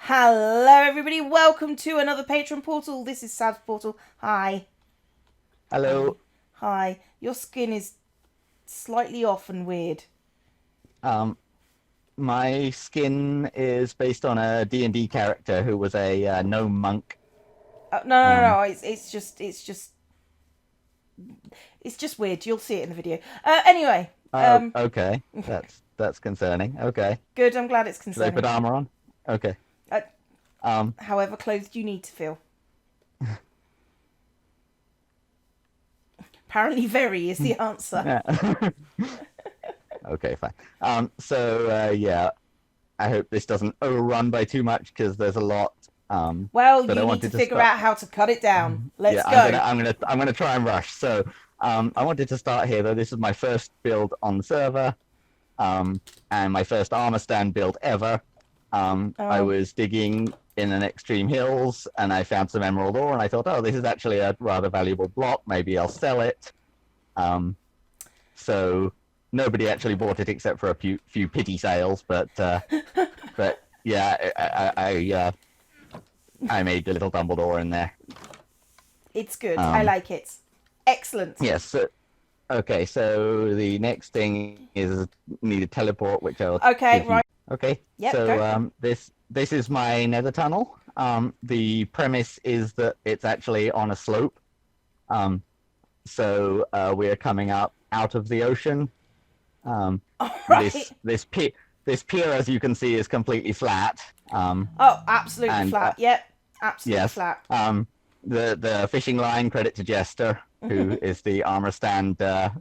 Hello everybody, welcome to another Patron portal. This is Sav's portal. Hi. Hello. Hi. Your skin is slightly off and weird. Um, my skin is based on a D&D character who was a gnome monk. No. Um, It's just weird. You'll see it in the video. Anyway, oh, okay. That's concerning. Okay. good. I'm glad it's Should I put concerning. armor on? Okay. Uh, Um, However clothed you need to feel. Apparently, very is the answer. yeah. Okay, fine. Yeah, I hope this doesn't overrun by too much because there's a lot. Well, But I you need to wanted to figure start. out how to cut it down. Let's Yeah, go. I'm gonna try and rush. So, I wanted to start here though. This is my first build on the server. And my first armor stand build ever. I Oh. was digging in an extreme hills and I found some emerald ore and I thought, oh, this is actually a rather valuable block. Maybe I'll sell it. So nobody actually bought it except for a few pity sales, but yeah, I made a little Dumbledore in there. It's good. I Um, like it. Excellent. yes. Okay, so the next thing is need a teleport, which I'll Okay, give you. right. Okay, Yep, so go. this is my Nether Tunnel. The premise is that it's actually on a slope. Um, we're coming up out of the ocean. All right. This pier, as you can see, is completely flat. Oh, absolutely And flat. Yep, absolutely yes, flat. the fishing line, credit to Jester, who is the armor stand, the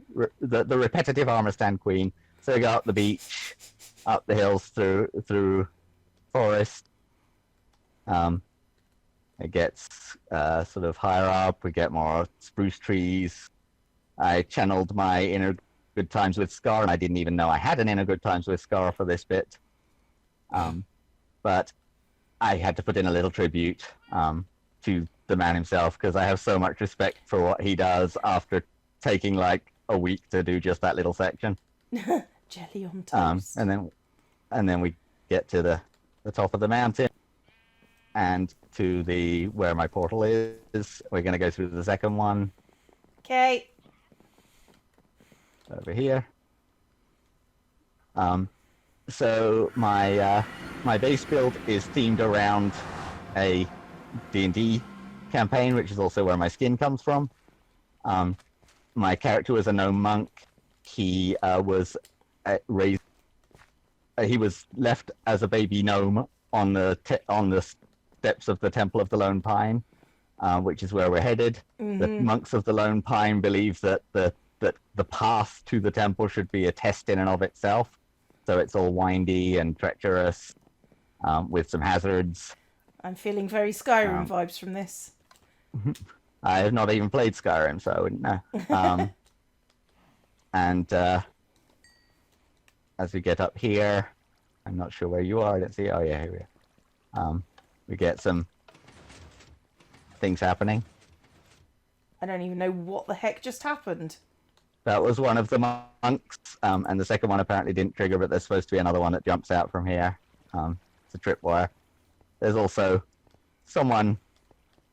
repetitive armor stand queen. So we go up the beach, up the hills through forest. It gets sort of higher up. We get more spruce trees. I channeled my inner good times with Scar, and I didn't even know I had an inner good times with Scar for this bit. But I had to put in a little tribute to the man himself because I have so much respect for what he does after taking like a week to do just that little section. Jelly on toast. And then we get to the top of the mountain and to the where my portal is. We're going to go through the second one Okay. over here. So my base build is themed around a D&D campaign, which is also where my skin comes from. My character was a gnome monk. He was raised. He was left as a baby gnome on the steps of the Temple of the Lone Pine, which is where we're headed. The monks of the Lone Pine believe that the path to the temple should be a test in and of itself. So it's all windy and treacherous, with some hazards. I'm feeling very Skyrim Um, vibes from this. I have not even played Skyrim, so I wouldn't know. And as we get up here, I'm not sure where you are. Let's see. Oh yeah, here we are. We get some things happening. I don't even know what the heck just happened. That was one of the monks, and the second one apparently didn't trigger, but there's supposed to be another one that jumps out from here. It's a tripwire. There's also someone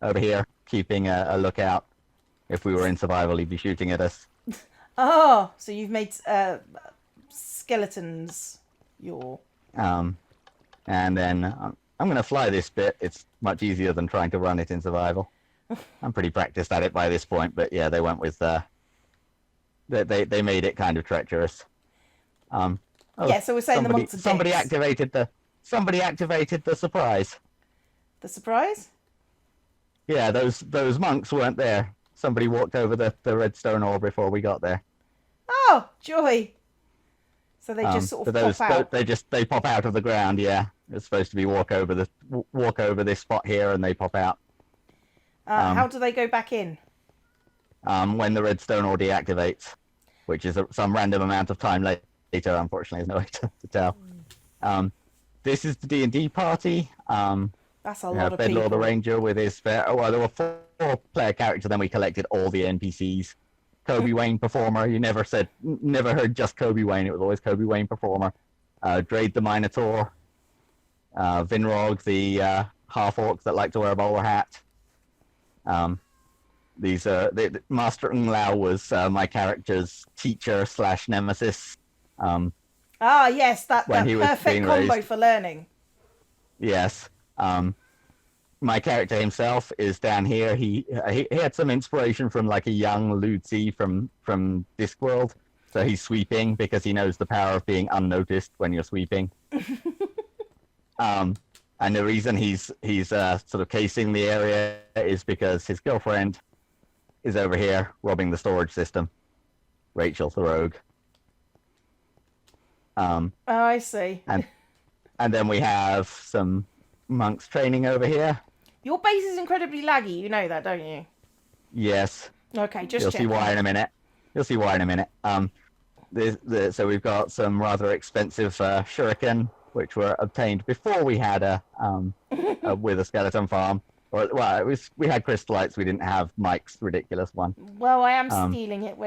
over here keeping a lookout. If we were in survival, he'd be shooting at us. Oh, so you've made skeletons your... And then I'm going to fly this bit. It's much easier than trying to run it in survival. I'm pretty practiced at it by this point, but yeah, they went with they made it kind of treacherous. Oh, Yeah, so we're saying the monks are somebody dicks. activated the surprise. The surprise? Yeah, those monks weren't there. Somebody walked over the redstone ore before we got there. Oh, joy. So they just sort of pop out. They pop out of the ground. Yeah, it's supposed to be walk over this spot here, and they pop out. How do they go back in? When the redstone ore deactivates, which is some random amount of time later. Unfortunately, there's no way to tell. This is the D&D party. That's a lot of Bedlaw the people. Ranger with his spare. Oh, well, there were 4-player characters. Then we collected all the NPCs. Kobe Wayne performer. You never heard just Kobe Wayne. It was always Kobe Wayne performer. Draid the Minotaur. Vinrog, the half-orc that liked to wear a bowler hat. Master Ng Lao was my character's teacher / nemesis. Yes, that when he was perfect being combo raised. for learning. Yes. My character himself is down here. He had some inspiration from like a young Luzi from Discworld. So he's sweeping because he knows the power of being unnoticed when you're sweeping. And the reason he's sort of casing the area is because his girlfriend is over here robbing the storage system. Rachel the rogue. Oh, I see. And then we have some monks training over here. Your base is incredibly laggy. You know that, don't you? Yes. Okay, just You'll checking. see why in a minute. So we've got some rather expensive shuriken, which were obtained before we had a wither skeleton farm. We had crystallites. We didn't have Mike's ridiculous one. Well, I am stealing it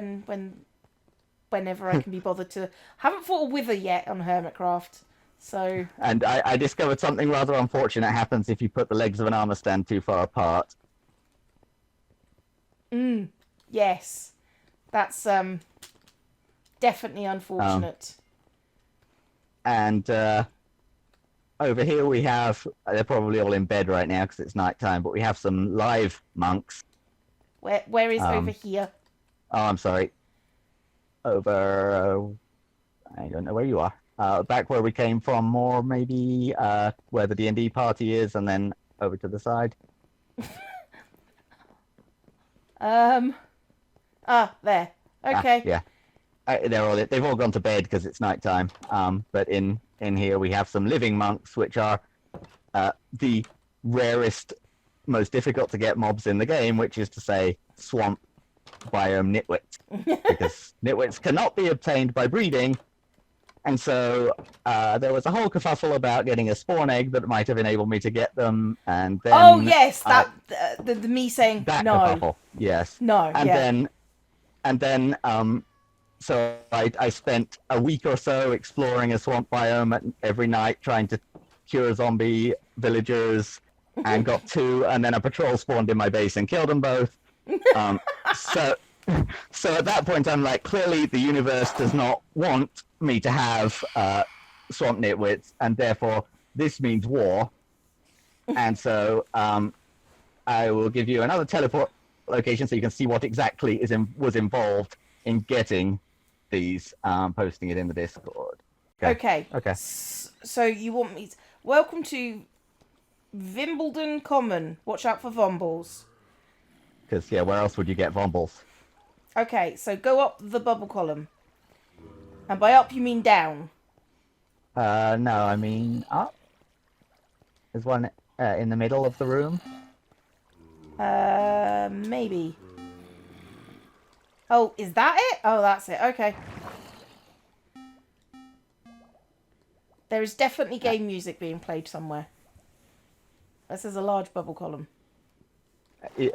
whenever I can be bothered to. Haven't fought a wither yet on Hermitcraft, so. And I discovered something rather unfortunate happens if you put the legs of an armor stand too far apart. Yes, that's definitely unfortunate. And over here we have, they're probably all in bed right now because it's nighttime, but we have some live monks. Where is over here? Oh, I'm sorry. Over, I don't know where you are. Back where we came from more, maybe where the D&D party is, and then over to the side. There. Okay. Yeah. They've all gone to bed because it's nighttime. But in here we have some living monks, which are the rarest, most difficult to get mobs in the game, which is to say swamp biome nitwits, because nitwits cannot be obtained by breeding. And so there was a whole kerfuffle about getting a spawn egg that might have enabled me to get them, and then oh yes, that the me saying that no, kerfuffle, yes, no, and then so I spent a week or so exploring a swamp biome every night trying to cure zombie villagers, and got 2, and then a patrol spawned in my base and killed them both. So at that point I'm like, clearly the universe does not want me to have swamp nitwits, and therefore this means war. And so I will give you another teleport location so you can see what exactly was involved in getting these, posting it in the Discord. Okay. Okay. So you want me to... Welcome to Wimbledon Common. Watch out for Vombles. Because, yeah, where else would you get Vombles? Okay, so go up the bubble column. And by up, you mean down. No, I mean up. There's one in the middle of the room. Maybe. Oh, is that it? Oh, that's it. Okay. There is definitely game music being played somewhere. This is a large bubble column.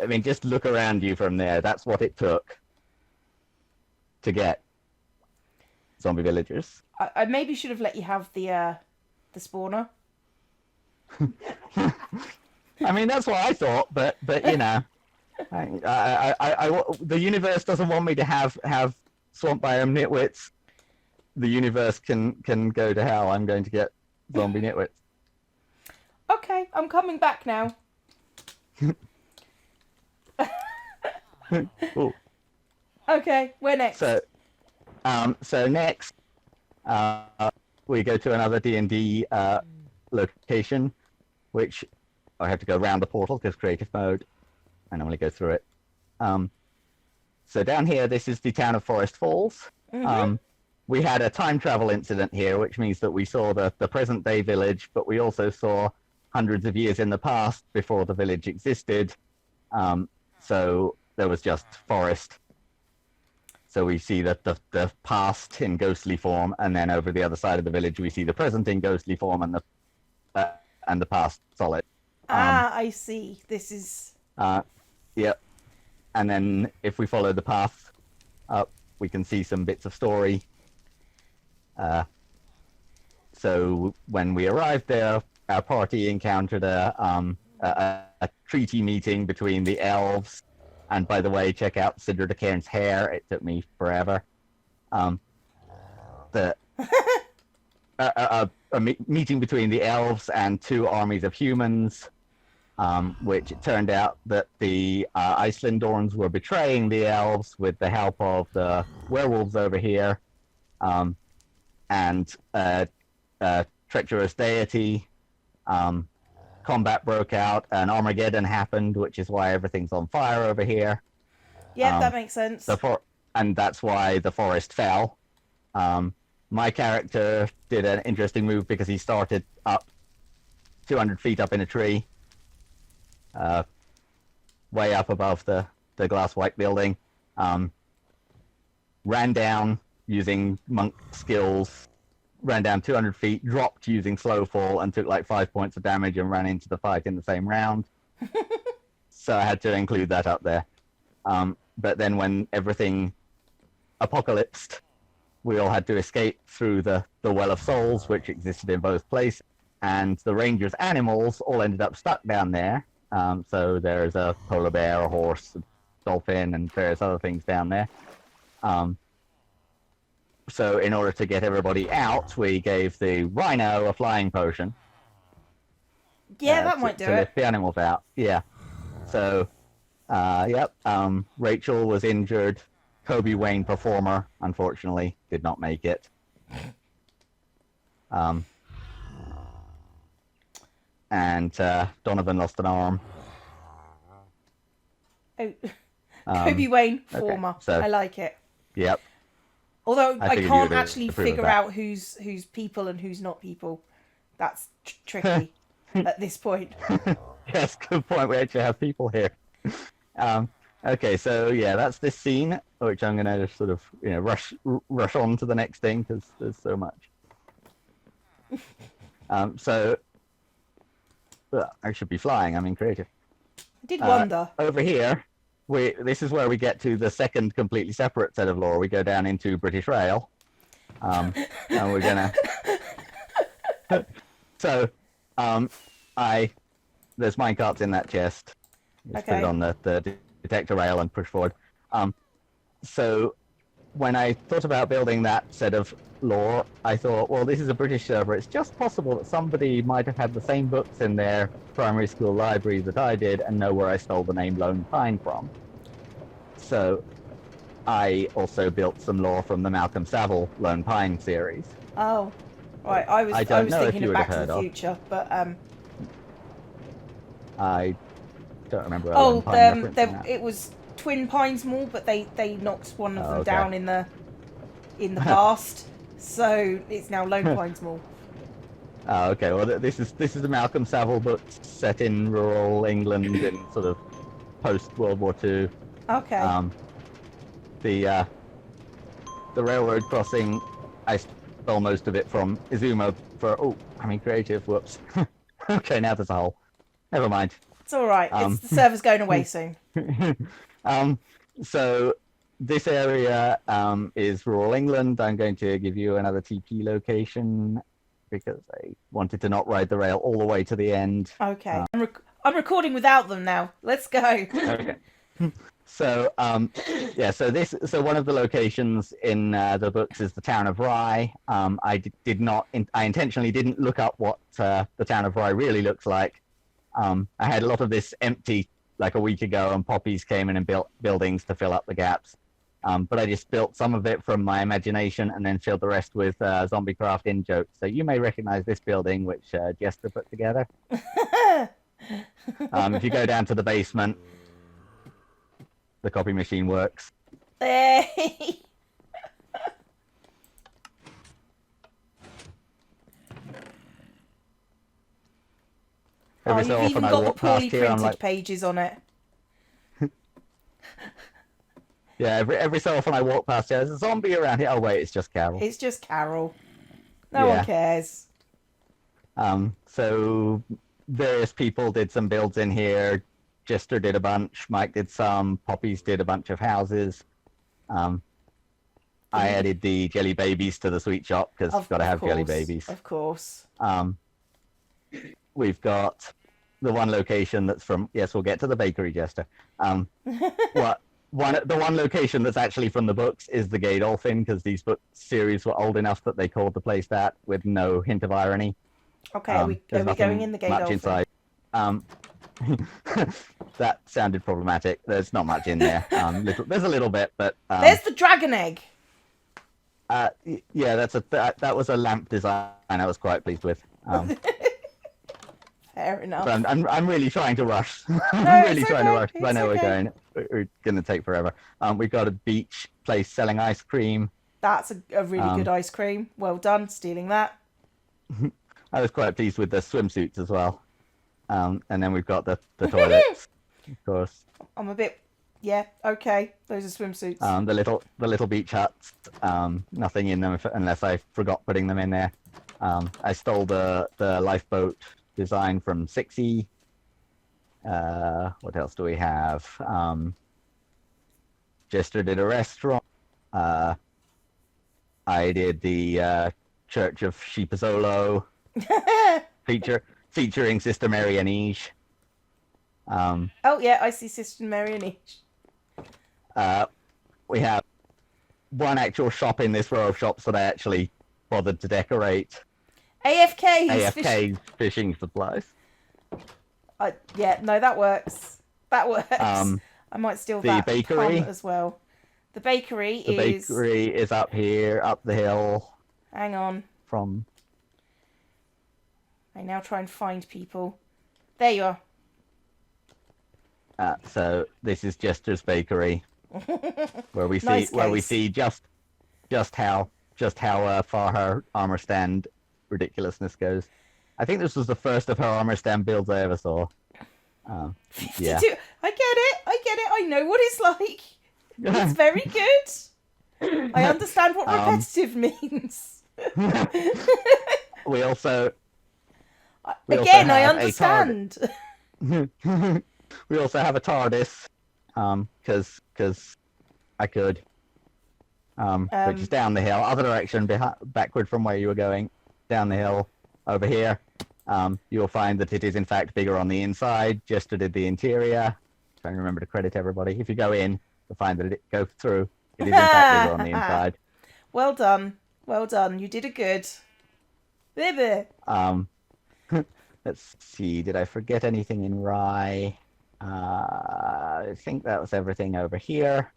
I mean, just look around you from there. That's what it took to get zombie villagers. I maybe should have let you have the spawner. I mean, that's what I thought, but you know, the universe doesn't want me to have swamp biome nitwits. The universe can go to hell. I'm going to get zombie nitwits. Okay, I'm coming back now. Ooh. Okay, where next? So next, we go to another D&D location, which I have to go around the portal because creative mode. I normally go through it. So down here, this is the town of Forest Falls. Mm-hmm. We had a time travel incident here, which means that we saw the present day village, but we also saw hundreds of years in the past before the village existed. So there was just forest. So we see that the past in ghostly form, and then over the other side of the village we see the present in ghostly form, and the past solid. I see. This is... Yep. And then if we follow the path up, we can see some bits of story. So when we arrived there, our party encountered a treaty meeting between the elves. And by the way, check out Cinder de Cairn's hair. It took me forever. Meeting between the elves and two armies of humans, which it turned out that the Icelandorns were betraying the elves with the help of the werewolves over here, and treacherous deity. Combat broke out, and Armageddon happened, which is why everything's on fire over here. Yeah, that makes sense. And that's why the forest fell. My character did an interesting move because he started up 200 feet up in a tree, way up above the glass white building, ran down using monk skills, ran down 200 feet, dropped using slow fall, and took like 5 points of damage and ran into the fight in the same round. So I had to include that up there. But then when everything apocalypsed, we all had to escape through the Well of Souls, which existed in both places. And the Rangers' animals all ended up stuck down there. So there's a polar bear, a horse, a dolphin, and various other things down there. So in order to get everybody out, we gave the rhino a flying potion. Yeah, that might do to it. lift the animals out. Yeah. So, yep. Rachel was injured. Kobe Wayne, performer, unfortunately, did not make it. And Donovan lost an arm. Oh, Kobe Wayne, okay, former. so, I like it. Yep. Although I figured can't you'd actually approve of figure that. out who's people and who's not people. That's tricky at this point. Yes, good point. We actually have people here. Okay, so yeah, that's this scene, which I'm gonna just sort of rush on to the next thing because there's so much. So I should be flying. I'm in creative. I did wonder. Over here, this is where we get to the second completely separate set of lore. We go down into British Rail, and we're gonna. So, there's minecarts in that chest. Just put it on the detector rail and push forward. So when I thought about building that set of lore, I thought, well, this is a British server. It's just possible that somebody might have had the same books in their primary school library that I did and know where I stole the name Lone Pine from. So I also built some lore from the Malcolm Saville Lone Pine series. Oh, right. I was thinking of Back to the Future, but I don't remember. It was Twin Pines Mall, but they knocked one of them down in the past, so it's now Lone Pines Mall. Oh, okay. Well, this is the Malcolm Saville book set in rural England in sort of post World War II. Okay. The railroad crossing, I stole most of it from Izuma creative. Whoops. Okay, now there's a hole. Never mind. It's all right. The server's going away soon. So this area is rural England. I'm going to give you another TP location because I wanted to not ride the rail all the way to the end. Okay. I'm recording without them now. Let's go. Okay. So so one of the locations in the books is the Town of Rye. I intentionally didn't look up what the Town of Rye really looks like. I had a lot of this empty like a week ago, and poppies came in and built buildings to fill up the gaps. But I just built some of it from my imagination and then filled the rest with ZOMBIECRAFT in jokes. So you may recognize this building, which Jester put together. If you go down to the basement, the copy machine works. Hey. Every so you've even often I got the walk poorly past here, I'm printed like, pages on it. yeah, every so often I walk past here, there's a zombie around here. Oh wait, it's just Carol. It's just Carol. No one cares. So various people did some builds in here. Jester did a bunch. Mike did some. Poppies did a bunch of houses. I added the jelly babies to the sweet shop because you've got to have jelly babies. Of course. We've got the one location that's from. Yes, we'll get to the bakery, Jester. The one location that's actually from the books is the Gay Dolphin, because these book series were old enough that they called the place that with no hint of irony. Okay, are we going in the Gay Dolphin? Inside. That sounded problematic. There's not much in there. There's a little bit, but there's the dragon egg. Yeah, that was a lamp design I was quite pleased with. Fair enough. But I'm really trying to rush. No, I'm really it's trying to okay. rush. I know we're going to take forever. We've got a beach place selling ice cream. That's a really good ice cream. Well done, stealing that. I was quite pleased with the swimsuits as well. And then we've got the toilets, of course. I'm a bit, yeah, okay. Those are swimsuits. The little beach huts. Nothing in them unless I forgot putting them in there. I stole the lifeboat design from Sixie. What else do we have? Jester did a restaurant. I did the Church of Sheepazzolo featuring Sister Mary Anige. Oh yeah, I see Sister Mary Anige. We have one actual shop in this row of shops that I actually bothered to decorate. AFK fishing supplies. Yeah, no, that works. That works. I might steal that bakery as well. The bakery is up here, up the hill. Hang on. From. I now try and find people. There you are. So this is Jester's bakery, where we see just how far her armor stand ridiculousness goes. I think this was the first of her armor stand builds I ever saw. 52. Yeah. I get it. I know what it's like. It's very good. I understand what repetitive means. We also I understand. We also have a Tardis, because I could, which is down the hill, other direction, backward from where you were going, down the hill, over here. You'll find that it is in fact bigger on the inside. Jester did the interior. Trying to remember to credit everybody. If you go in, you'll find that it goes through. It is in fact bigger on the inside. Well done. You did a good. Baby. Let's see. Did I forget anything in Rye? I think that was everything over here.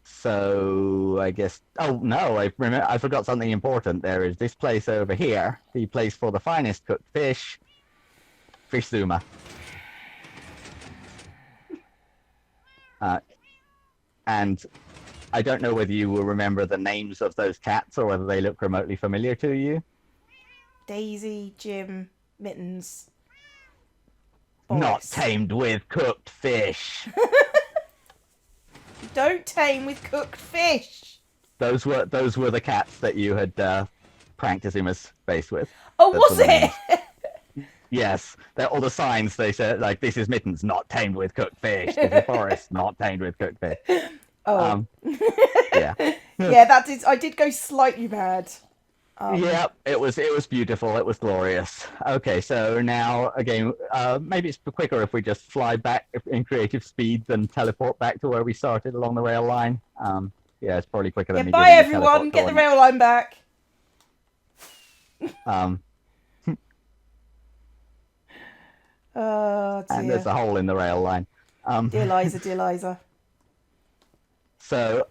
So I guess. Oh no! I forgot something important. There is this place over here, the place for the finest cooked fish, Fish Zuma. And I don't know whether you will remember the names of those cats or whether they look remotely familiar to you. Daisy, Jim, Mittens. Boris. Not tamed with cooked fish. Don't tame with cooked fish. Those were the cats that you had pranked Azuma's face with. Oh, was it? Yes, all the signs they said, like, this is Mittens, not tamed with cooked fish. This is Forest, not tamed with cooked fish. Oh. Yeah. Yeah, I did go slightly mad. Yeah, it was beautiful. It was glorious. Okay, so now again, maybe it's quicker if we just fly back in creative speed than teleport back to where we started along the rail line. Yeah, it's probably quicker than me. Bye everyone. Get the rail line back. Oh dear. And there's a hole in the rail line. Dear Liza. So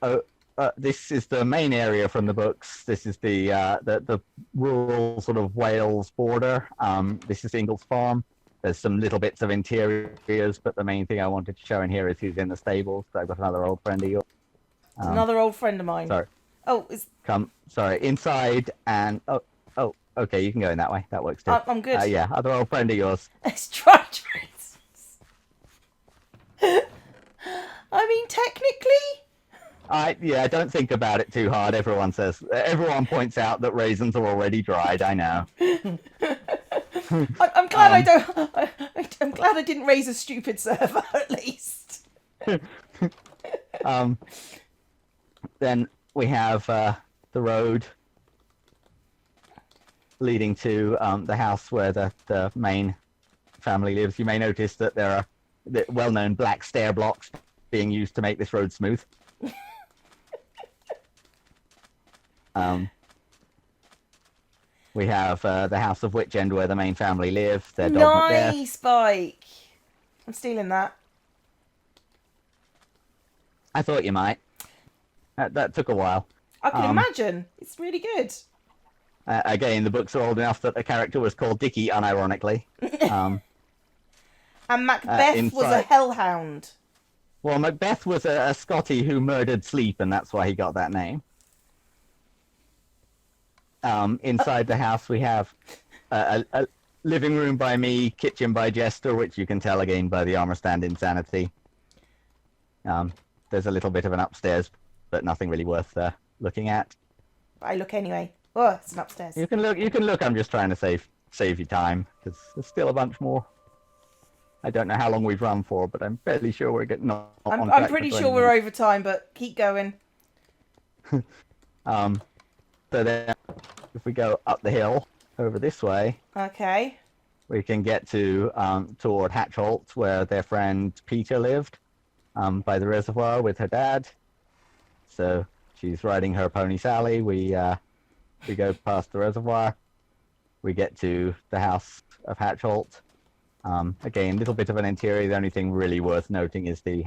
this is the main area from the books. This is the rural sort of Wales border. This is Ingles Farm. There's some little bits of interiors, but the main thing I wanted to show in here is who's in the stables. So I've got another old friend of yours. Another old friend of mine. Sorry. Oh, sorry. Inside and okay, you can go in that way. That works too. I'm good. Yeah, other old friend of yours. It's dry raisins. I mean, technically. I don't think about it too hard. Everyone points out that raisins are already dried. I know. I'm glad I'm glad I didn't raise a stupid server at least. Then we have the road. leading to the house where the main family lives. You may notice that there are the well-known black stair blocks being used to make this road smooth. We have the House of Witch End where the main family live. Their dog Macbeth. Nice, Spike. I'm stealing that. I thought you might. That took a while. I can imagine. It's really good. Again, the books are old enough that the character was called Dickie, unironically. And Macbeth was a hellhound. Well, Macbeth was a Scotty who murdered Sleep, and that's why he got that name. Inside the house, we have a living room by me, kitchen by Jester, which you can tell again by the armor stand insanity. There's a little bit of an upstairs, but nothing really worth looking at. I look anyway. Oh, it's an upstairs. You can look. I'm just trying to save you time because there's still a bunch more. I don't know how long we've run for, but I'm fairly sure we're getting on. I'm pretty sure we're over time, but keep going. So then, if we go up the hill over this way, okay, we can get to toward Hatchholt, where their friend Peter lived, by the reservoir with her dad. So she's riding her pony Sally. We go past the reservoir. We get to the house of Hatchholt. Again, a little bit of an interior. The only thing really worth noting is the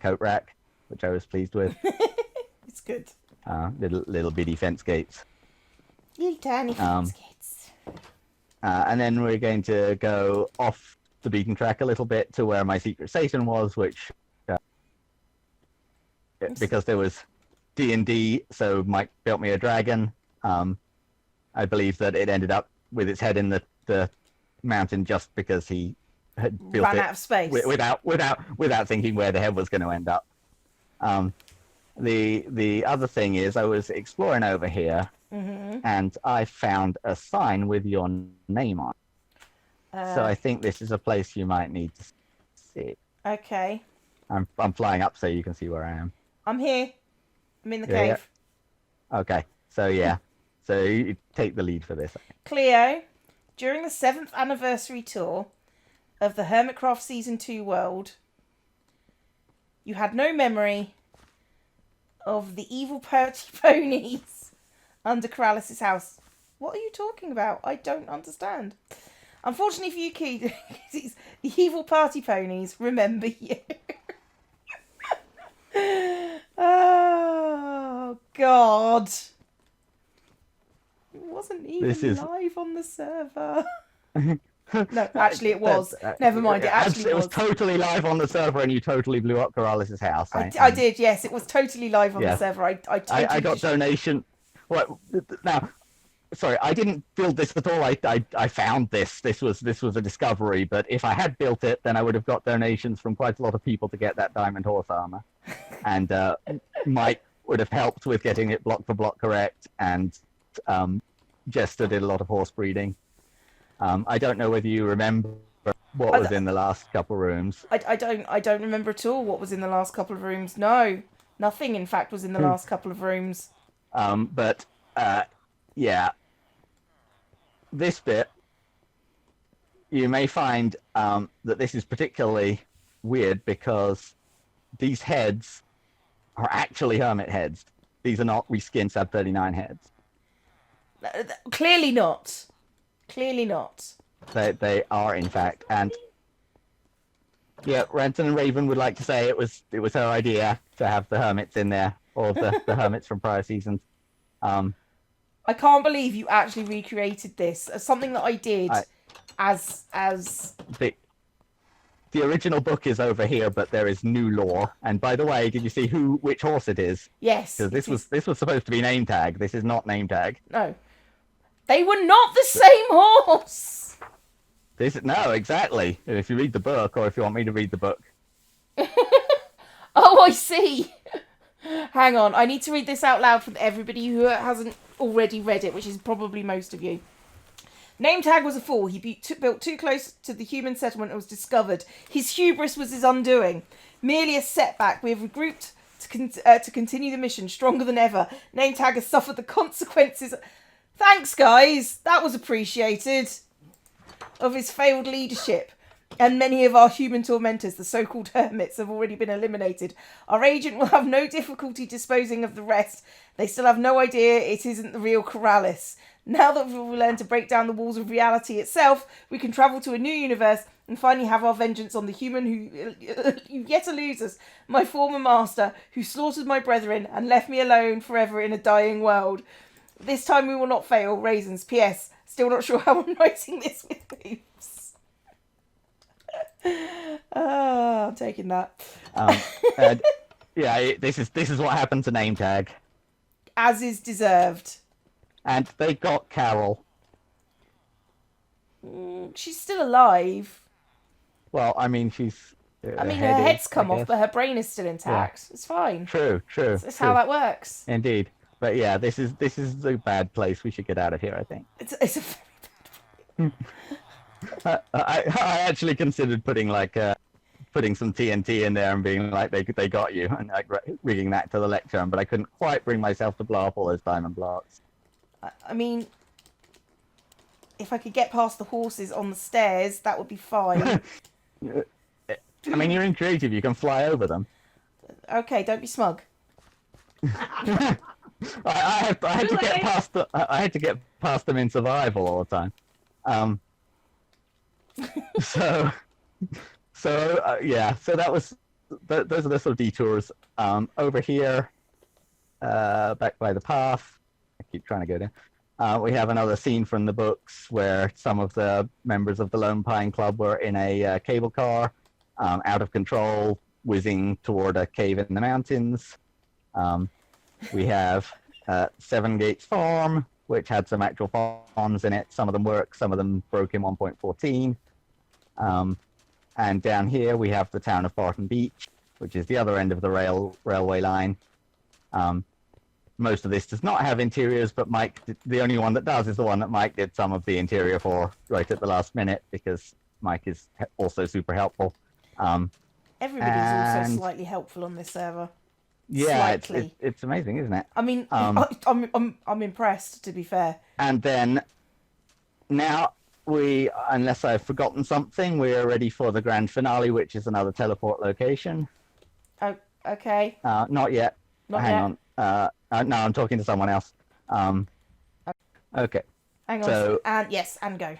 coat rack, which I was pleased with. It's good. Little bitty fence gates. Little tiny fence gates. And then we're going to go off the beaten track a little bit to where my secret station was, which because there was D&D, so Mike built me a dragon. I believe that it ended up with its head in the mountain just because he had built ran it out of space without thinking where the head was going to end up. The other thing is I was exploring over here, and I found a sign with your name on it. So I think this is a place you might need to see. Okay. I'm flying up so you can see where I am. I'm here. I'm in the cave. Yeah. Okay. So yeah. So you take the lead for this. Cleo, during the 7th anniversary tour of the Hermitcraft Season 2 world, you had no memory of the evil party ponies under Corralis's house. What are you talking about? I don't understand. Unfortunately for you kids, the evil party ponies remember you. Oh, God. It wasn't even live on the server. No, actually it was. Never mind, it actually was. It was totally live on the server and you totally blew up Corralis's house. I did, yes. It was totally live on the server. I got donation. What now? Sorry, I didn't build this at all. I found this. This was a discovery. But if I had built it, then I would have got donations from quite a lot of people to get that diamond horse armor, and Mike would have helped with getting it block for block correct, and Jester did a lot of horse breeding. I don't know whether you remember what was in the last couple of rooms. I don't remember at all what was in the last couple of rooms. No, nothing. In fact, was in the last couple of rooms. But yeah. This bit, you may find that this is particularly weird because these heads are actually Hermit Heads. These are not reskinned Sub 39 heads. Clearly not. Clearly not. They are, in fact. And yeah, Renton and Raven would like to say it was her idea to have the Hermits in there, or the Hermits from prior seasons. I can't believe you actually recreated this as something that I did as the original book is over here, but there is new lore. And by the way, did you see which horse it is? Yes. Because this was supposed to be name tag. This is not name tag. No, they were not the same horse. No, exactly. If you read the book, or if you want me to read the book. Oh, I see. Hang on, I need to read this out loud for everybody who hasn't already read it, which is probably most of you. Name tag was a fool. He built too close to the human settlement and was discovered. His hubris was his undoing. Merely a setback. We have regrouped to continue the mission stronger than ever. Name tag has suffered the consequences Thanks, guys. That was appreciated. Of his failed leadership. And many of our human tormentors, the so-called hermits, have already been eliminated. Our agent will have no difficulty disposing of the rest. They still have no idea it isn't the real Corrales. Now that we've learned to break down the walls of reality itself, we can travel to a new universe and finally have our vengeance on the human who yet eludes us, my former master, who slaughtered my brethren and left me alone forever in a dying world. This time we will not fail. Raisins. P.S. Still not sure how I'm writing this with boobs. I'm taking that. Yeah, this is what happened to Name Tag. As is deserved. And they got Carol. She's still alive. Well, I mean, she's... her head's come off, but her brain is still intact. Yeah. It's fine. True. That's how that works. Indeed. But yeah, this is the bad place. We should get out of here, I think. It's a very bad I actually considered putting some TNT in there and being like they got you and like rigging that to the lectern, but I couldn't quite bring myself to blow up all those diamond blocks. I mean, if I could get past the horses on the stairs, that would be fine. I mean, you're in creative. You can fly over them. Okay, don't be smug. I had to get past them in survival all the time. So that was those are the sort of detours. Over here, back by the path. I keep trying to go there. We have another scene from the books where some of the members of the Lone Pine Club were in a cable car, out of control, whizzing toward a cave in the mountains. We have Seven Gates Farm, which had some actual farms in it. Some of them work, some of them broke in 1.14. And down here we have the town of Barton Beach, which is the other end of the railway line. Most of this does not have interiors, but Mike, the only one that does is the one that Mike did some of the interior for right at the last minute, because Mike is also super helpful. Everybody's also slightly helpful on this server. Yeah, it's amazing, isn't it? I mean, I'm impressed, to be fair. And then now unless I've forgotten something, we're ready for the grand finale, which is another teleport location. Oh, okay. Not yet. Hang on. No, I'm talking to someone else. Okay. Hang on. And go.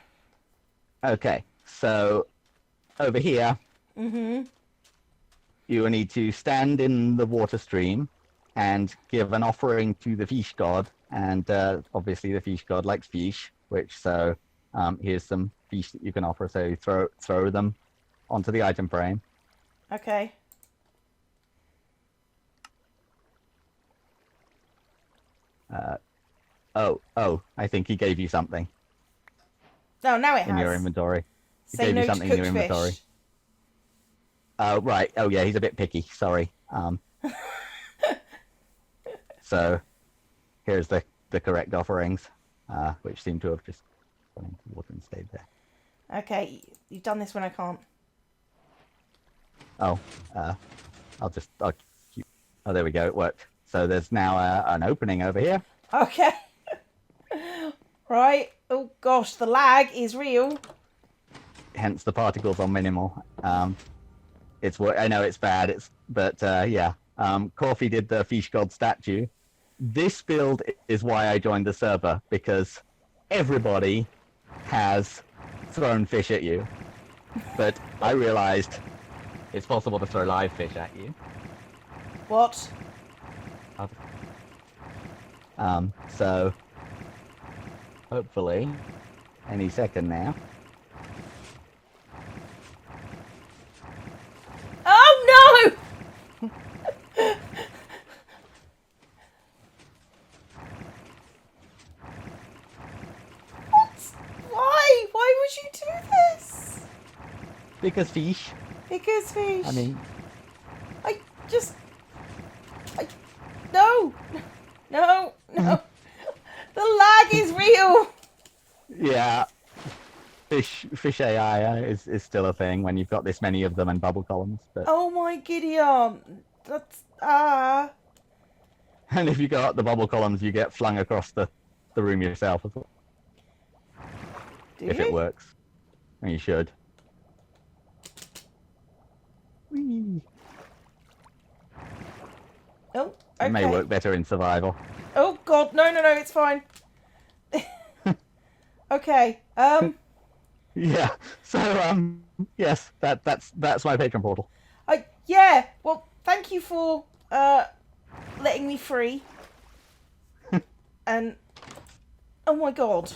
Okay. So over here, you will need to stand in the water stream and give an offering to the fish god, and obviously the fish god likes fish, here's some fish that you can offer. So you throw them onto the item frame. Okay. I think he gave you something. No, now it has. In your inventory. He Say gave no you something to in your cooked inventory. fish. Oh, right. Oh, yeah, he's a bit picky. Sorry. So, here's the correct offerings, which seem to have just gone into water and stayed there. Okay, you've done this when I can't. Oh, there we go. It worked. So there's now an opening over here. Okay. Right. Oh gosh, the lag is real. Hence the particles on minimal. I know it's bad. Yeah. Coffee did the fish god statue. This build is why I joined the server, because everybody has thrown fish at you, but I realized it's possible to throw live fish at you. What? So hopefully any second now. Oh no! What? Why? Why would you do this? Because fish. Because fish. I mean, no. No. The lag is real. Yeah. Fish AI is still a thing when you've got this many of them and bubble columns. But... Oh my Gideon. That's And if you go up the bubble columns, you get flung across the the room yourself as well, Do if you? it works. And you should. Whee. Oh, okay. It may work better in survival. Oh God, no, it's fine. Okay. Yeah. So yes, that's my Patron portal. Yeah. Well, thank you for letting me free. And oh my God,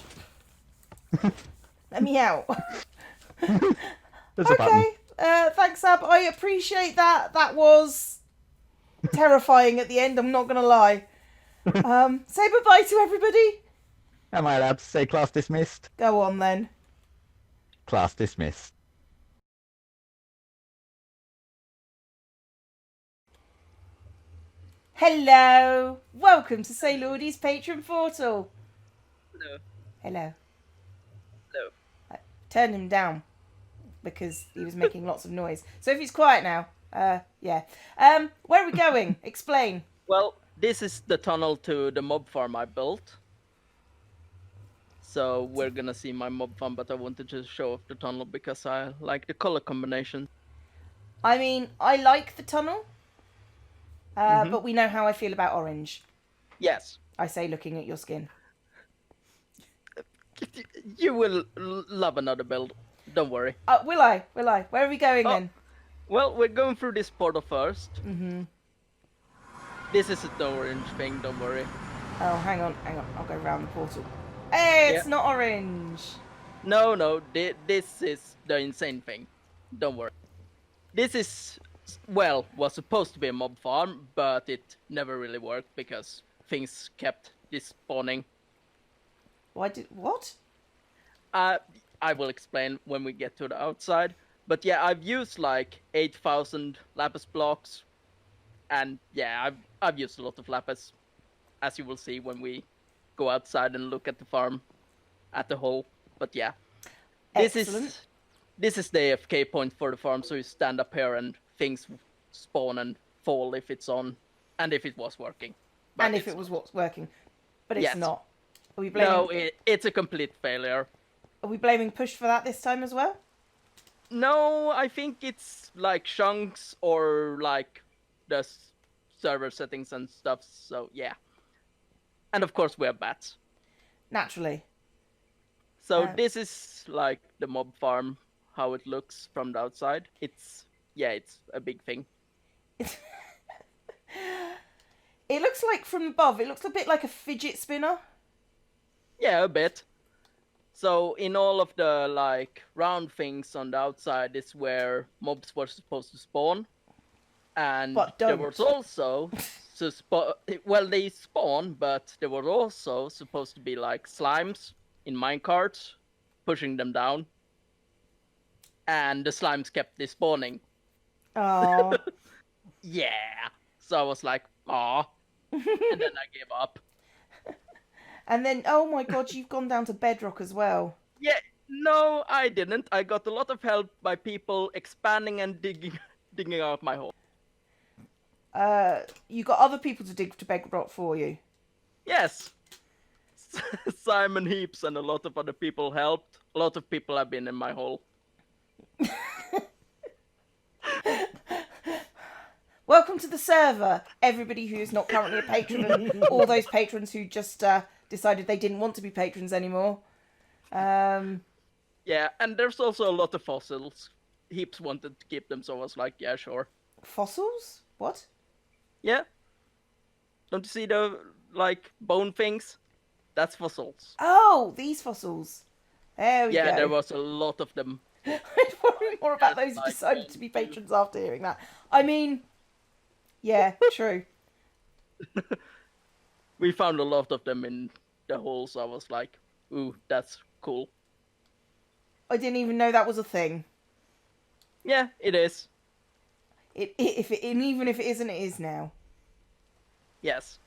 let me out. There's a button. Okay. Thanks, Ab. I appreciate that. That was terrifying at the end. I'm not gonna lie. Say goodbye to everybody. Am I allowed to say class dismissed? Go on then. Class dismissed. Hello. Welcome to Say Lordy's Patron Portal. Hello. Hello. Hello. I turned him down because he was making lots of noise. So if he's quiet now, yeah. Where are we going? Explain. Well, this is the tunnel to the mob farm I built. So we're gonna see my mob farm, but I wanted to show off the tunnel because I like the color combination. I mean, I like the tunnel, but we know how I feel about orange. Yes. I say looking at your skin. You will love another build. Don't worry. Will I? Will I? Where are we going then? Well, we're going through this portal first. Mm-hmm. This is the orange thing, don't worry. Oh, hang on. I'll go round the portal. Hey, it's not orange. No, this is the insane thing. Don't worry. This is, well, was supposed to be a mob farm, but it never really worked because things kept despawning. What? I will explain when we get to the outside. But yeah, I've used like 8,000 lapis blocks. And yeah, I've used a lot of lapis, as you will see when we go outside and look at the farm at the whole. But yeah, this is the AFK point for the farm. So you stand up here and things spawn and fall if it's on, and if it was working. But and if it was what's working, but it's not. Are we blaming? No, it's a complete failure. Are we blaming Push for that this time as well? No, I think it's like chunks or like the server settings and stuff. So yeah. And of course we have bats. Naturally. So this is like the mob farm, how it looks from the outside. It's a big thing. It looks like from above, it looks a bit like a fidget spinner. Yeah, a bit. So in all of the like round things on the outside is where mobs were supposed to spawn. And there was also they spawn, but there were also supposed to be like slimes in minecarts, pushing them down. And the slimes kept despawning. Oh. Yeah. So I was like, aw. And then I gave up. And then, oh my God, you've gone down to bedrock as well. Yeah, no, I didn't. I got a lot of help by people expanding and digging out my hole. You got other people to dig to bedrock for you? Yes. Simon Heaps and a lot of other people helped. A lot of people have been in my hole. Welcome to the server, everybody who is not currently a patron and all those patrons who just decided they didn't want to be patrons anymore. Yeah, and there's also a lot of fossils. Heaps wanted to keep them, so I was like, yeah, sure. Fossils? What? Yeah. Don't you see the, like, bone things? That's fossils. Oh, these fossils. There we go. Yeah, there was a lot of them. I'd worry more about those who decided to be patrons after hearing that. I mean, yeah, true. We found a lot of them in the hole, so I was like, ooh, that's cool. I didn't even know that was a thing. Yeah, it is. Even if it isn't, it is now. Yes.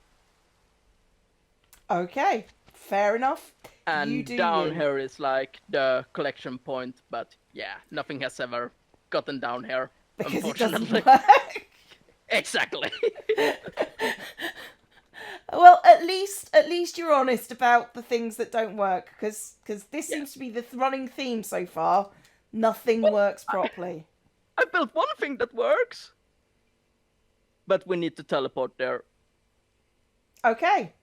Okay, fair enough. And down here is like the collection point, but yeah, nothing has ever gotten down here. Because it unfortunately. doesn't work. Exactly. Well, at least you're honest about the things that don't work, because this seems to be the running theme so far. Nothing works properly. I built one thing that works. But we need to teleport there. Okay.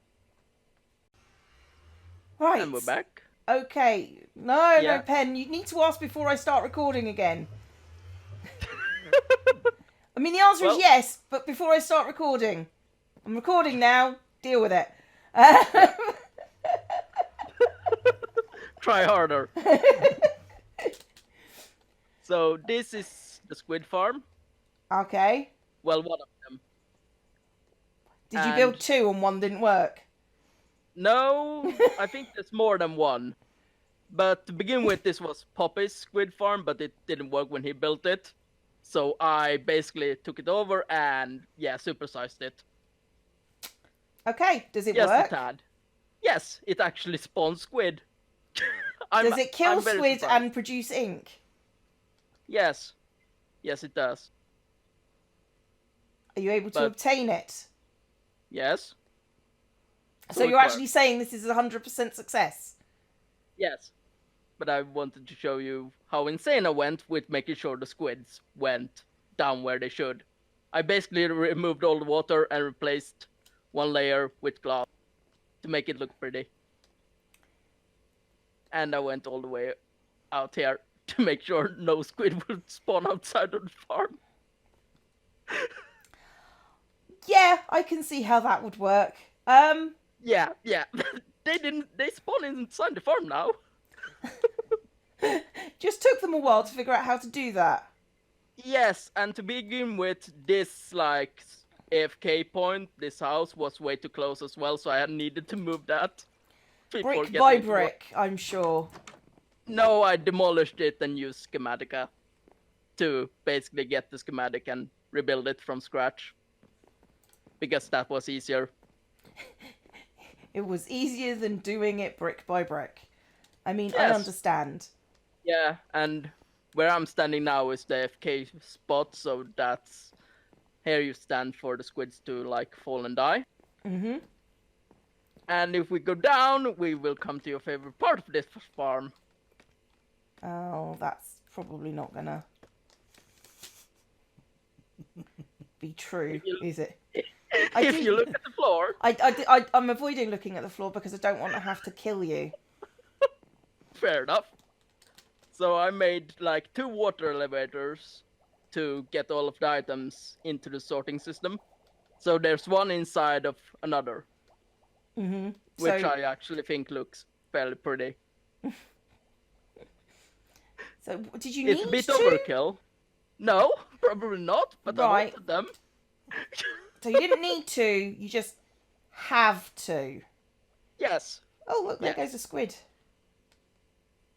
Right. And we're back. Okay. No, Yeah. no, Pen. You need to ask before I start recording again. I mean, the answer is yes, but before I start recording. I'm recording now. Deal with it. Try harder. So this is the Squid Farm. Okay. Well, one of them. Did you build two and one didn't work? No, I think there's more than one. But to begin with, this was Poppy's Squid Farm, but it didn't work when he built it. So I basically took it over and, yeah, supersized it. Okay, does it Just work? a tad. Yes, it actually spawns squid. Does it kill I'm very squid surprised. and produce ink? Yes. Yes, it does. Are you able to obtain it? Yes. So you're actually saying this is a 100% success? Yes. But I wanted to show you how insane I went with making sure the squids went down where they should. I basically removed all the water and replaced one layer with glass to make it look pretty. And I went all the way out here to make sure no squid would spawn outside of the farm. Yeah, I can see how that would work. Yeah. They spawn inside the farm now. Just took them a while to figure out how to do that. Yes, and to begin with, this like AFK point, this house was way too close as well, so I needed to move that. Brick by brick, I'm sure. No, I demolished it and used Schematica to basically get the schematic and rebuild it from scratch. Because that was easier. It was easier than doing it brick by brick. I mean, Yes. I understand. Yeah, and where I'm standing now is the AFK spot, so that's here you stand for the squids to like fall and die. Mm-hmm. And if we go down, we will come to your favorite part of this farm. Oh, that's probably not gonna be true, is it? If you look at the floor. I'm avoiding looking at the floor because I don't want to have to kill you. Fair enough. So I made like 2 water elevators to get all of the items into the sorting system. So there's one inside of another. Mm-hmm. Which I actually think looks fairly pretty. So did you need to? It's a bit overkill. No, probably not, but I wanted them. So you didn't need to, you just have to. Yes. Oh, look, there goes a squid.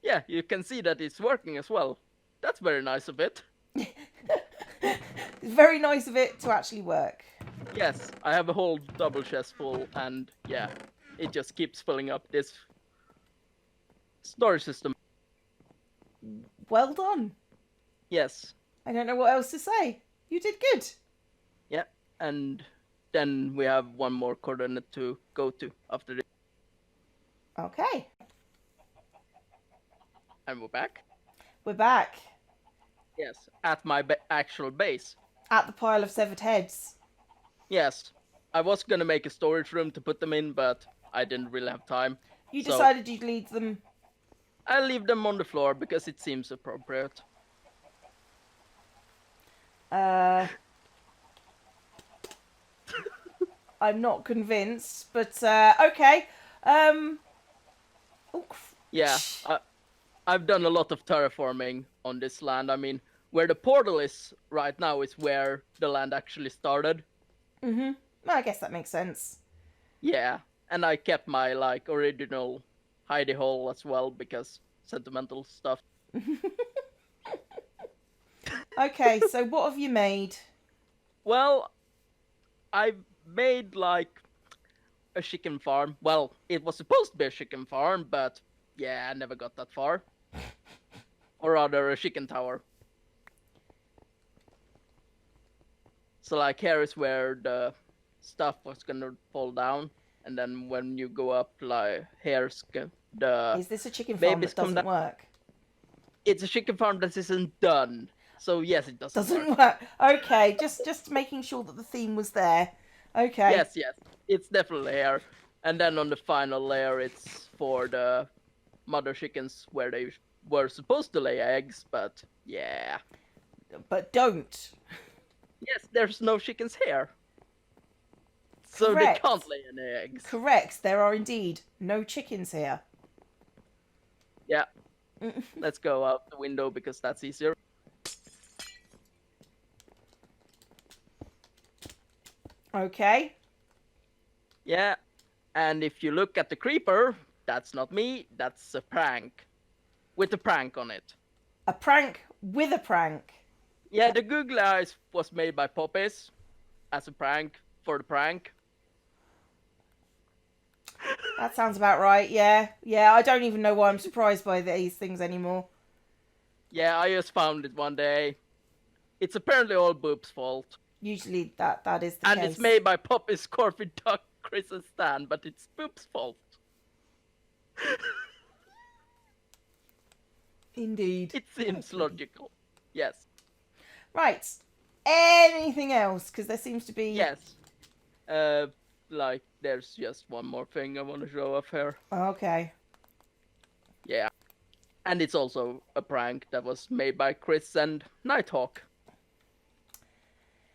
Yeah, you can see that it's working as well. That's very nice of it. It's very nice of it to actually work. Yes, I have a whole double chest full, and yeah, it just keeps filling up this storage system. Well done. Yes. I don't know what else to say. You did good. Yeah, and then we have one more coordinate to go to after this. Okay. And we're back. We're back. Yes, at my actual base. At the pile of severed heads. Yes. I was gonna make a storage room to put them in, but I didn't really have time. You decided you'd leave them... I leave them on the floor because it seems appropriate. I'm not convinced, but okay. Yeah, I've done a lot of terraforming on this land. I mean, where the portal is right now is where the land actually started. Mm-hmm. Well, I guess that makes sense. Yeah, and I kept my like original hidey hole as well because sentimental stuff. Okay, so what have you made? Well, I've made like a chicken farm. Well, it was supposed to be a chicken farm, but yeah, I never got that far. Or rather, a chicken tower. So like here is where the stuff was gonna fall down. and then when you go up, like the Is this a chicken farm babies that come doesn't down. work? It's a chicken farm that isn't done. So yes, it doesn't work. Doesn't work. Okay, just making sure that the theme was there. Okay. Yes, it's definitely here. And then on the final layer, it's for the mother chickens where they were supposed to lay eggs, but yeah. But don't. Yes, there's no chickens here. So Correct. they can't lay any eggs. Correct. There are indeed no chickens here. Yeah. Let's go out the window because that's easier. Okay. Yeah. And if you look at the creeper, that's not me, that's a prank. With a prank on it. A prank with a prank. Yeah, the googly eyes was made by Poppies as a prank for the prank. That sounds about right. Yeah. Yeah, I don't even know why I'm surprised by these things anymore. Yeah, I just found it one day. It's apparently all Boop's fault. Usually that is the And case. it's made by Poppy, Scorpion, Duck, Chris, and Stan, but it's Boop's fault. Indeed. It seems logical. Yes. Right. Anything else? Because there seems to be... Yes. Like, there's just one more thing I want to show off here. Okay. Yeah. And it's also a prank that was made by Chris and Nighthawk.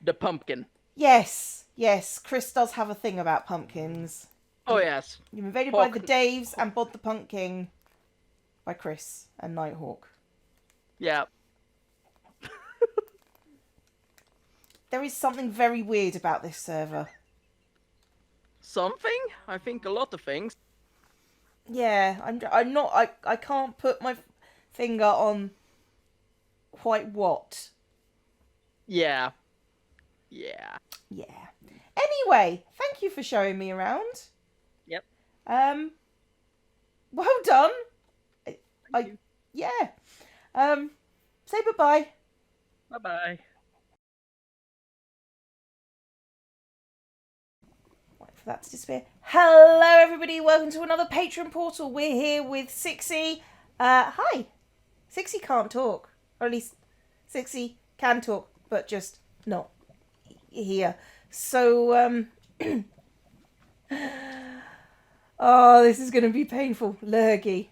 The pumpkin. Yes. Yes. Chris does have a thing about pumpkins. Oh, yes. You're invaded by the Daves and Bod the Pumpkin by Chris and Nighthawk. Yeah. There is something very weird about this server. Something? I think a lot of things. Yeah, I can't put my finger on quite what. Yeah. Yeah. Yeah. Anyway, thank you for showing me around. Yep. Well done. Thank you. Yeah. Say bye-bye. Bye-bye. Wait for that to disappear. Hello everybody, welcome to another Patron portal. We're here with Sixie. Hi. Sixie can't talk. Or at least Sixie can talk, but just not here. So, oh, this is going to be painful. Lurgy.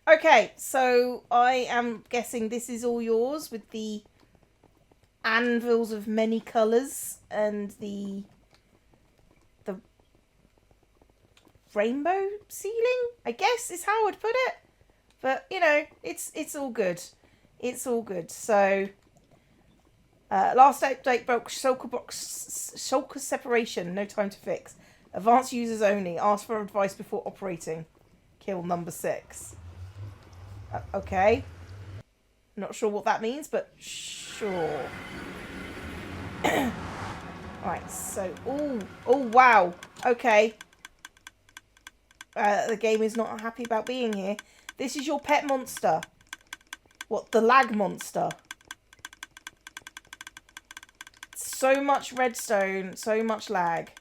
Okay, so I am guessing this is all yours with the anvils of many colours and the rainbow ceiling, I guess is how I'd put it. But, you know, it's all good. It's all good. So, last update broke shulker separation. No time to fix. Advanced users only. Ask for advice before operating. Kill number 6. Okay. Not sure what that means, but sure. Right, so... Oh, wow. Okay. The game is not happy about being here. This is your pet monster. What? The lag monster. So much redstone, so much lag.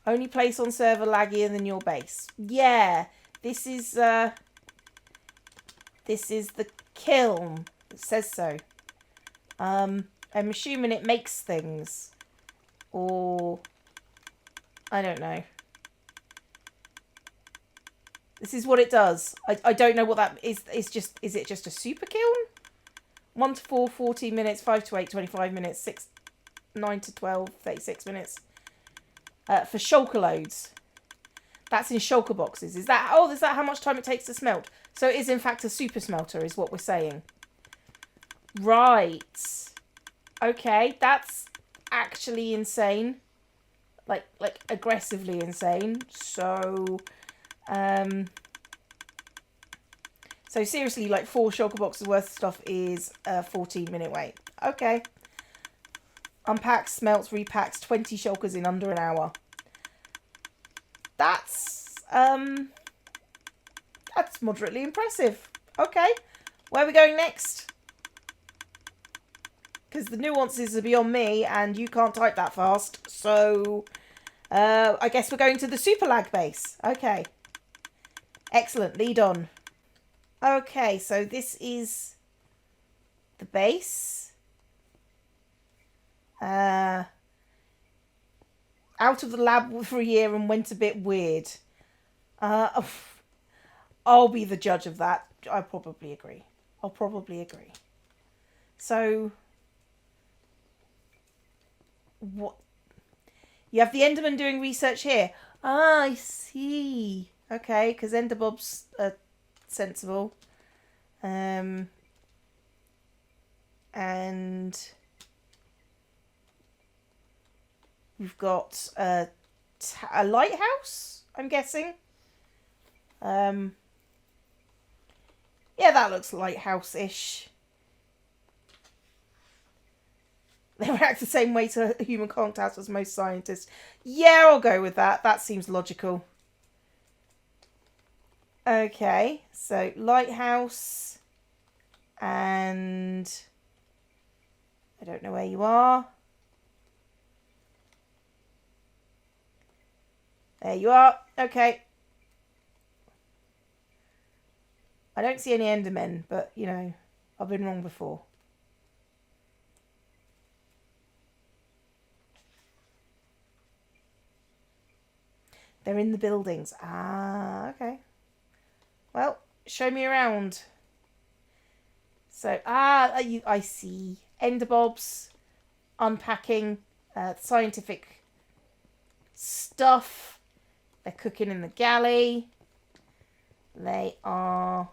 Only place on server laggier than your base. Yeah, this is the kiln. It says so. I'm assuming it makes things, or I don't know. This is what it does. I don't know what that is. Is it just a super kiln? 1 to 4, 14 minutes. 5 to 8, 25 minutes. 6, 9 to 12, 36 minutes. For shulker loads. That's in shulker boxes. Is that how much time it takes to smelt? So it is in fact a super smelter, is what we're saying. Right. Okay, that's actually insane. Like aggressively insane. So so seriously, like 4 shulker boxes worth of stuff is a 14-minute wait. Okay. Unpacks, smelts, repacks 20 shulkers in under an hour. That's moderately impressive. Okay. Where are we going next? Because the nuances are beyond me and you can't type that fast. So I guess we're going to the super lag base. Okay. Excellent. Lead on. Okay, so this is the base. Out of the lab for a year and went a bit weird. I'll be the judge of that. I probably agree. I'll probably agree. So, what? You have the Enderman doing research here. Ah, I see. Okay, because Enderbobs are sensible. And we've got a lighthouse, I'm guessing. Yeah, that looks lighthouse-ish. They react the same way to human contact as most scientists. Yeah, I'll go with that. That seems logical. Okay, so lighthouse. And I don't know where you are. There you are. Okay. I don't see any Endermen, but, you know, I've been wrong before. They're in the buildings. Ah, okay. Well, show me around. So, I see. Enderbobs unpacking scientific stuff. They're cooking in the galley. They are...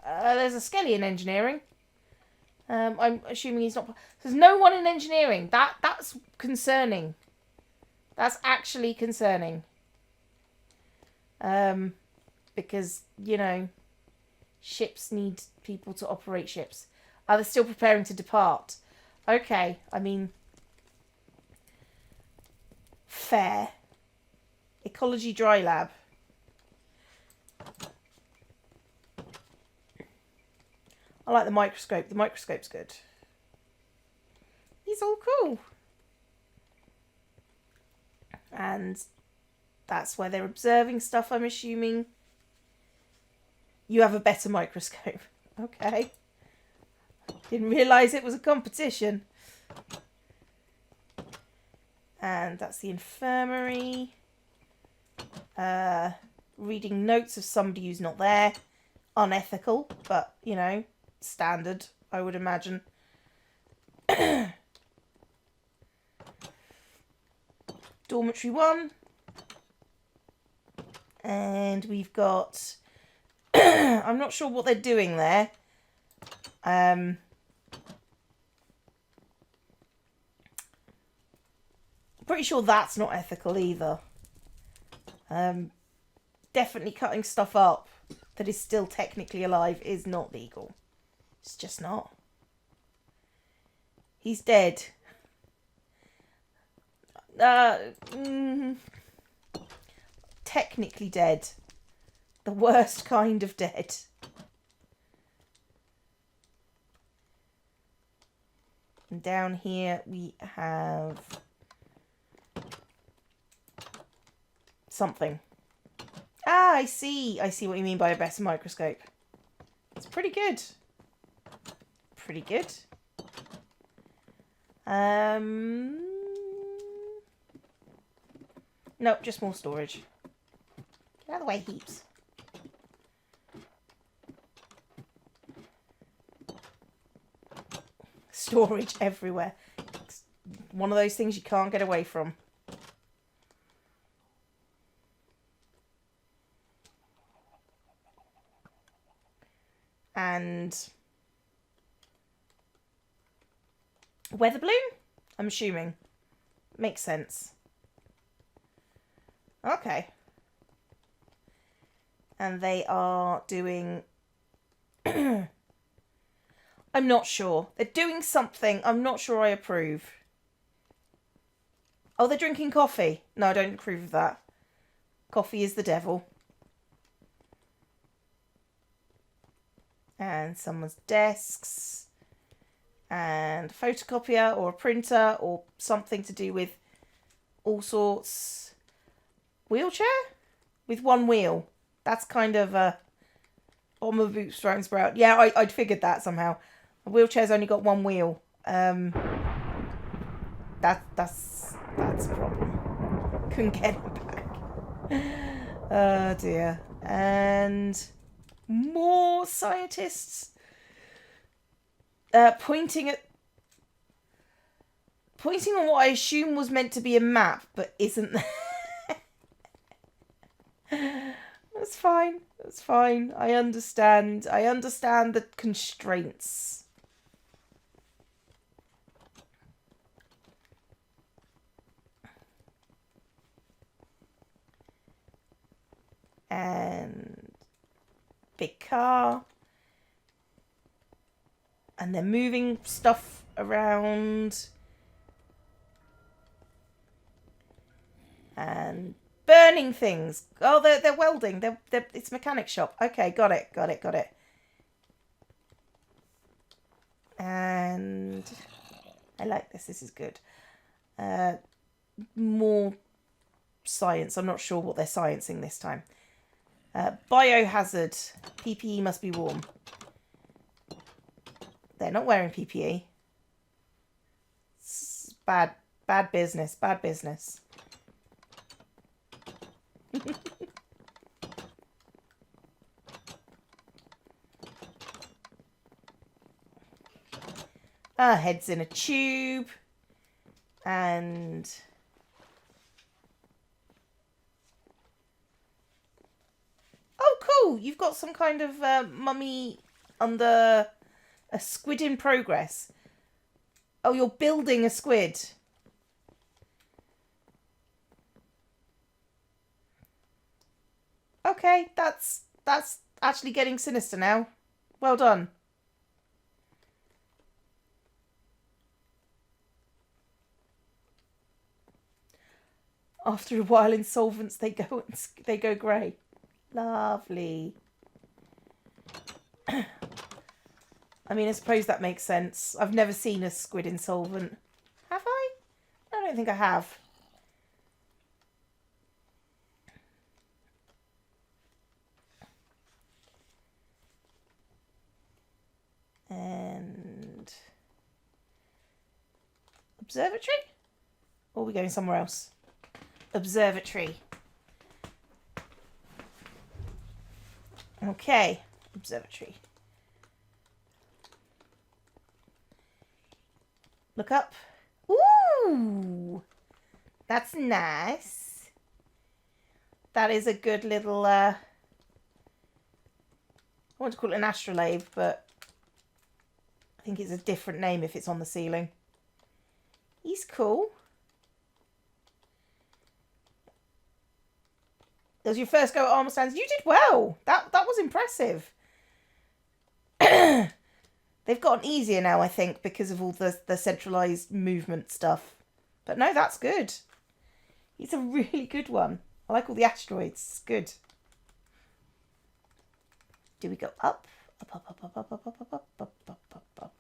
there's a Skelly in engineering. I'm assuming he's not... There's no one in engineering. That's concerning. That's actually concerning. Because, you know, ships need people to operate ships. Are they still preparing to depart? Okay, I mean... Fair. Ecology Dry Lab. I like the microscope. The microscope's good. He's all cool. And that's where they're observing stuff, I'm assuming. You have a better microscope. Okay. Didn't realise it was a competition. And that's the infirmary. Reading notes of somebody who's not there. Unethical, but, you know, standard, I would imagine. Dormitory 1. And we've got... I'm not sure what they're doing there. Pretty sure that's not ethical either. Definitely cutting stuff up that is still technically alive is not legal. It's just not. He's dead. Technically dead. The worst kind of dead. And down here we have something. Ah, I see. I see what you mean by a better microscope. It's pretty good. Pretty good. Nope, just more storage. Get out of the way, heaps. Storage everywhere. It's one of those things you can't get away from. And weather balloon? I'm assuming. Makes sense. Okay. And they are doing... I'm not sure. They're doing something. I'm not sure I approve. Oh, they're drinking coffee. No, I don't approve of that. Coffee is the devil. And someone's desks. And a photocopier or a printer or something to do with all sorts. Wheelchair? With one wheel. That's kind of a... Bomber boots, throwing sprout. Yeah, I'd figured that somehow. A wheelchair's only got one wheel. That's a problem. Couldn't get it back. Oh dear. And more scientists pointing on what I assume was meant to be a map, but isn't. That's fine. That's fine. I understand. I understand the constraints. And big car. And they're moving stuff around. And burning things. Oh, they're welding. It's a mechanic shop. Okay, got it. And I like this. This is good. More science. I'm not sure what they're sciencing this time. Biohazard. PPE must be warm. They're not wearing PPE. It's bad business. Bad business. Heads in a tube. And oh, cool! You've got some kind of mummy under a squid in progress. Oh, you're building a squid. Okay, that's actually getting sinister now. Well done. After a while, insolvents they go grey. Lovely. I mean, I suppose that makes sense. I've never seen a squid insolvent. Have I? I don't think I have. And observatory? Or are we going somewhere else? Observatory. Okay, observatory. Look up. Ooh, that's nice. That is a good little, I want to call it an astrolabe, but I think it's a different name if it's on the ceiling. He's cool. That was your first go at armor stands. You did well. That was impressive. They've gotten easier now, I think, because of all the centralised movement stuff. But no, that's good. It's a really good one. I like all the asteroids. It's good. Do we go up? Up.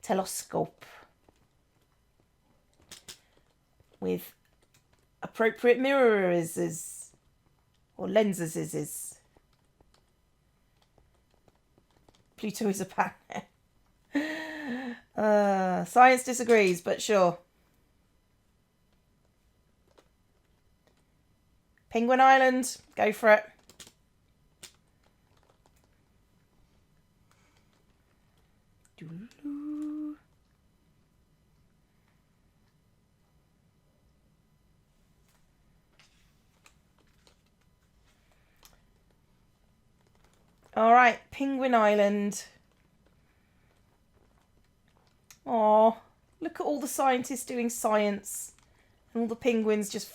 Telescope. With appropriate mirrors. Or lenses is. Pluto is a planet. Science disagrees, but sure. Penguin Island, go for it. All right, Penguin Island. Oh, look at all the scientists doing science. And all the penguins just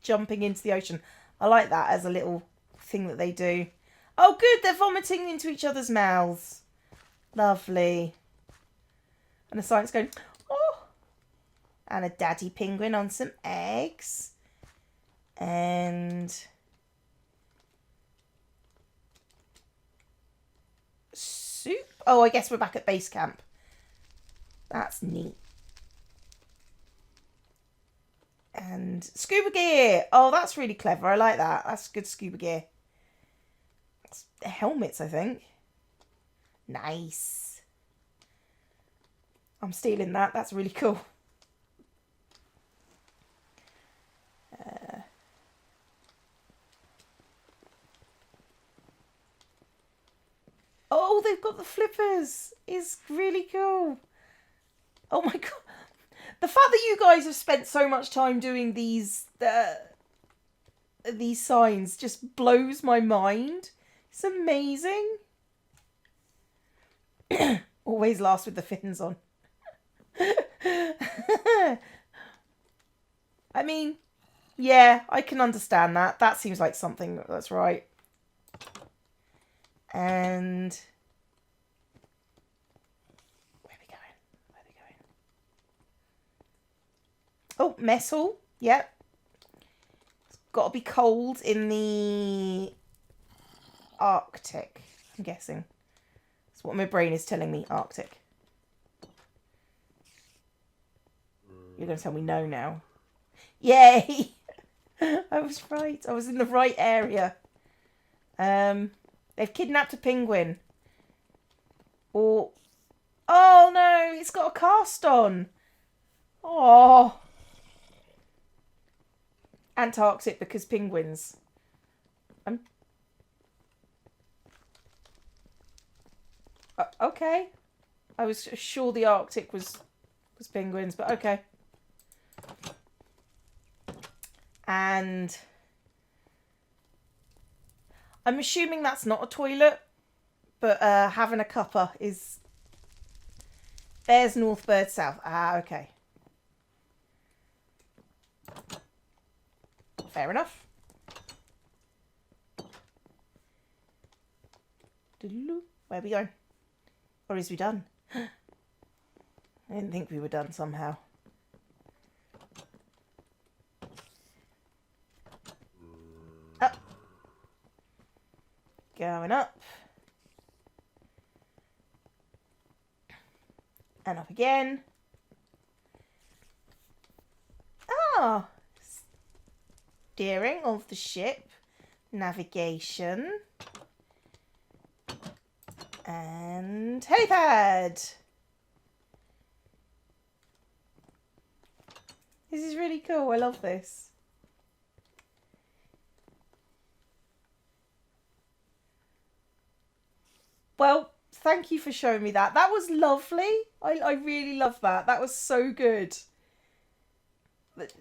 jumping into the ocean. I like that as a little thing that they do. Oh, good, they're vomiting into each other's mouths. Lovely. And the science going, oh. And a daddy penguin on some eggs. And soup. Oh, I guess we're back at base camp. That's neat. And scuba gear. Oh, that's really clever. I like that. That's good scuba gear. It's helmets, I think. Nice. I'm stealing that. That's really cool. Oh, they've got the flippers. It's really cool. Oh my god. The fact that you guys have spent so much time doing these signs just blows my mind. It's amazing. Always last with the fins on. I mean, yeah, I can understand that. That seems like something that's right. And where are we going? Where are we going? Oh, mess hall. Yep. It's got to be cold in the Arctic, I'm guessing. That's what my brain is telling me, Arctic. You're going to tell me no now. Yay! I was right. I was in the right area. They've kidnapped a penguin. Or... Oh no, it's got a cast on. Oh. Antarctic because penguins. Okay. I was sure the Arctic was penguins, but okay. And I'm assuming that's not a toilet, but having a cuppa is... There's north, bird, south. Ah, okay. Fair enough. Where are we going? Or is we done? I didn't think we were done somehow. Up. Going up. And up again. Ah! Steering of the ship. Navigation. And helipad! This is really cool. I love this. Well, thank you for showing me that. That was lovely. I really love that. That was so good.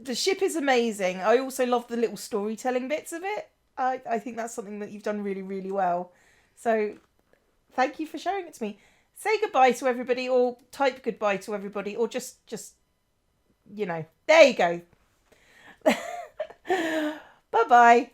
The ship is amazing. I also love the little storytelling bits of it. I think that's something that you've done really, really well. So, thank you for showing it to me. Say goodbye to everybody, or type goodbye to everybody, or just you know. There you go. Bye-bye.